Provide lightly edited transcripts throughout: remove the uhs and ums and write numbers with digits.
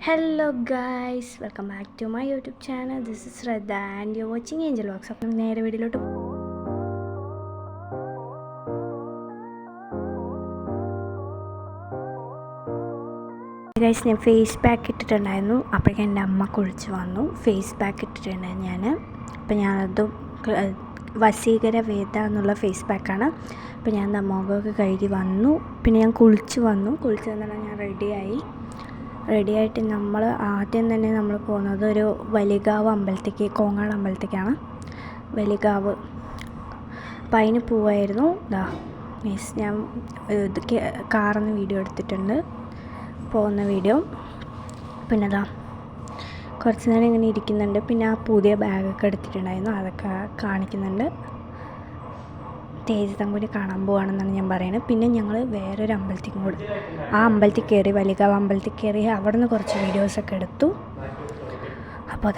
Hello guys, welcome back to my YouTube channel. This is Shraddha and you're watching Angel Vlogs. അപ്പോൾ നേരെ വീഡിയോയിലോട്ട് guys, ഞാൻ face pack ഇട്ടിട്ടുണ്ടായിരുന്നു. അപ്പോഴേക്കും എൻ്റെ അമ്മ കുളിച്ച് വന്നു. ഫേസ് പാക്ക് ഇട്ടിട്ടുണ്ടായിരുന്നു ഞാൻ. അപ്പോൾ ഞാനത് വശീകര വേദ എന്നുള്ള ഫേസ് പാക്കാണ്. അപ്പോൾ ഞാൻ മുഖമൊക്കെ കഴുകി വന്നു. പിന്നെ ഞാൻ കുളിച്ച് വന്നിട്ട് ഞാൻ റെഡിയായിട്ട് നമ്മൾ ആദ്യം തന്നെ നമ്മൾ പോകുന്നത് ഒരു വലികാവ് അമ്പലത്തേക്ക്, കോങ്ങാട് അമ്പലത്തേക്കാണ്. വലികാവ്. അപ്പോൾ അതിന് പോവായിരുന്നു. മീൻസ് ഞാൻ ഇത് കാറിന്ന് വീഡിയോ എടുത്തിട്ടുണ്ട്, പോകുന്ന വീഡിയോ. പിന്നെ കുറച്ച് നേരം ഇങ്ങനെ ഇരിക്കുന്നുണ്ട്. പിന്നെ ആ പുതിയ ബാഗൊക്കെ എടുത്തിട്ടുണ്ടായിരുന്നു, അതൊക്കെ കാണിക്കുന്നുണ്ട്. തേജ് തമ്പുരി കാണാൻ പോവുകയാണെന്നാണ് ഞാൻ പറയുന്നത്. പിന്നെ ഞങ്ങൾ വേറൊരു അമ്പലത്തേക്കും കൂടി, ആ അമ്പലത്തിൽ കയറി, വലികാവ് അമ്പലത്തിൽ കയറി അവിടെ നിന്ന് കുറച്ച് വീഡിയോസൊക്കെ എടുത്തു. അപ്പോൾ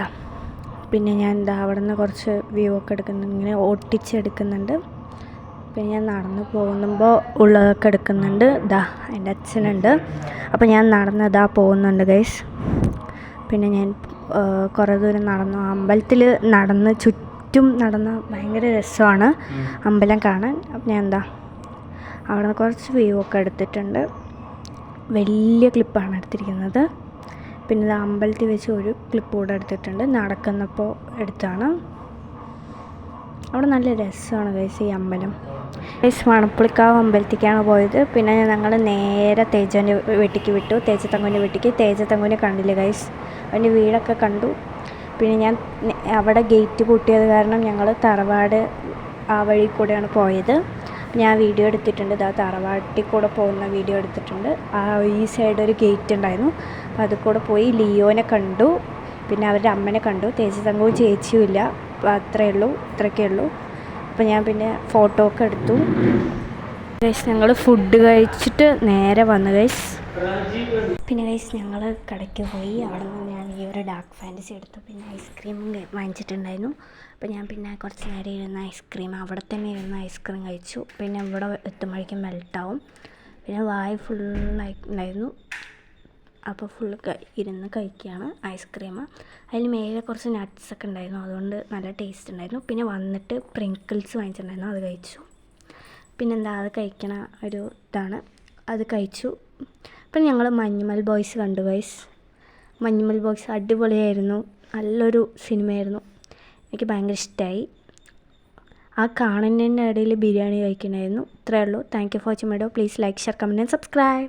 പിന്നെ ഞാൻ അവിടെ നിന്ന് കുറച്ച് വ്യൂ ഒക്കെ എടുക്കുന്നുണ്ട്, ഇങ്ങനെ ഒട്ടിച്ചെടുക്കുന്നുണ്ട്. പിന്നെ ഞാൻ നടന്ന് പോകുമ്പോൾ ഉള്ളതൊക്കെ എടുക്കുന്നുണ്ട്. എൻ്റെ അച്ഛനുണ്ട്. അപ്പോൾ ഞാൻ നടന്ന് പോകുന്നുണ്ട് ഗൈസ്. പിന്നെ ഞാൻ കുറേ ദൂരം നടന്നു. അമ്പലത്തിൽ ചുറ്റും നടന്ന ഭയങ്കര രസമാണ് അമ്പലം കാണാൻ. അപ്പം ഞാൻ അവിടെ നിന്ന് കുറച്ച് വ്യൂ ഒക്കെ എടുത്തിട്ടുണ്ട്. വലിയ ക്ലിപ്പാണ് എടുത്തിരിക്കുന്നത്. പിന്നെ അമ്പലത്തിൽ വെച്ച് ഒരു ക്ലിപ്പ് കൂടെ എടുത്തിട്ടുണ്ട്, നടക്കുന്നപ്പോൾ എടുത്താണ്. അവിടെ നല്ല രസമാണ് ഗൈസ് ഈ അമ്പലം. ഗൈസ്, മണപ്പുളിക്കാവ് അമ്പലത്തേക്കാണ് പോയത്. പിന്നെ ഞങ്ങൾ നേരെ തേജൻ്റെ വീട്ടിലേക്ക് വിട്ടു, തേജത്തങ്കുവിൻ്റെ വീട്ടിലേക്ക്. തേജത്തങ്കുവിനെ കണ്ടില്ല ഗൈസ്, അവൻ്റെ വീടൊക്കെ കണ്ടു. പിന്നെ ഞാൻ അവിടെ ഗേറ്റ് പൂട്ടിയത് കാരണം ഞങ്ങൾ തറവാട് ആ വഴി കൂടെയാണ് പോയത്. ഞാൻ വീഡിയോ എടുത്തിട്ടുണ്ട്, തറവാട്ടിൽ കൂടെ പോകുന്ന വീഡിയോ എടുത്തിട്ടുണ്ട്. ഈ സൈഡ് ഒരു ഗേറ്റ് ഉണ്ടായിരുന്നു, അപ്പോൾ അതിൽ കൂടെ പോയി ലിയോനെ കണ്ടു. പിന്നെ അവരുടെ അമ്മനെ കണ്ടു. തേജത്തങ്കവും ചേച്ചിയും ഇല്ല. അപ്പോൾ ഇത്രയൊക്കെ ഉള്ളൂ. അപ്പോൾ ഞാൻ പിന്നെ ഫോട്ടോ ഒക്കെ എടുത്തു. ഗൈസ്, ഞങ്ങൾ ഫുഡ് കഴിച്ചിട്ട് നേരെ വന്നു ഗൈസ്. പിന്നെ ഗൈസ്, ഞങ്ങൾ കടയ്ക്ക് പോയി. അവിടെ നിന്ന് ഞാൻ ഈ ഒരു ഡാർക്ക് ഫാൻറ്റസി എടുത്തു. പിന്നെ ഐസ്ക്രീമും വാങ്ങിച്ചിട്ടുണ്ടായിരുന്നു. അപ്പോൾ ഞാൻ പിന്നെ കുറച്ച് നേരം ഇരുന്ന് അവിടെ തന്നെ ഇരുന്ന് ഐസ്ക്രീം കഴിച്ചു. പിന്നെ ഇവിടെ എത്തുമ്പോഴേക്കും മെൽട്ടാവും. പിന്നെ വായ ഫുള്ളായി ഉണ്ടായിരുന്നു. അപ്പോൾ ഇരുന്ന് കഴിക്കുകയാണ് ഐസ്ക്രീം. അതിൽ മേലെ കുറച്ച് നട്ട്സൊക്കെ ഉണ്ടായിരുന്നു, അതുകൊണ്ട് നല്ല ടേസ്റ്റ് ഉണ്ടായിരുന്നു. പിന്നെ വന്നിട്ട് പ്രിങ്കിൾസ് വാങ്ങിച്ചിട്ടുണ്ടായിരുന്നു, അത് കഴിച്ചു. പിന്നെന്താ, അത് കഴിക്കണ ഒരു ഇതാണ്, അത് കഴിച്ചു. പിന്നെ ഞങ്ങൾ മഞ്ഞുമൽ ബോയ്സ് കണ്ടു ഗൈസ്. മഞ്ഞുമൽ ബോയ്സ് അടിപൊളിയായിരുന്നു, നല്ലൊരു സിനിമയായിരുന്നു. എനിക്ക് ഭയങ്കര ഇഷ്ടമായി. ആ കാണുന്നതിൻ്റെ ഇടയിൽ ബിരിയാണി കഴിക്കണമായിരുന്നു. ഇത്രയേ ഉള്ളൂ. Thank you for watching my video. Please like, share, comment and subscribe.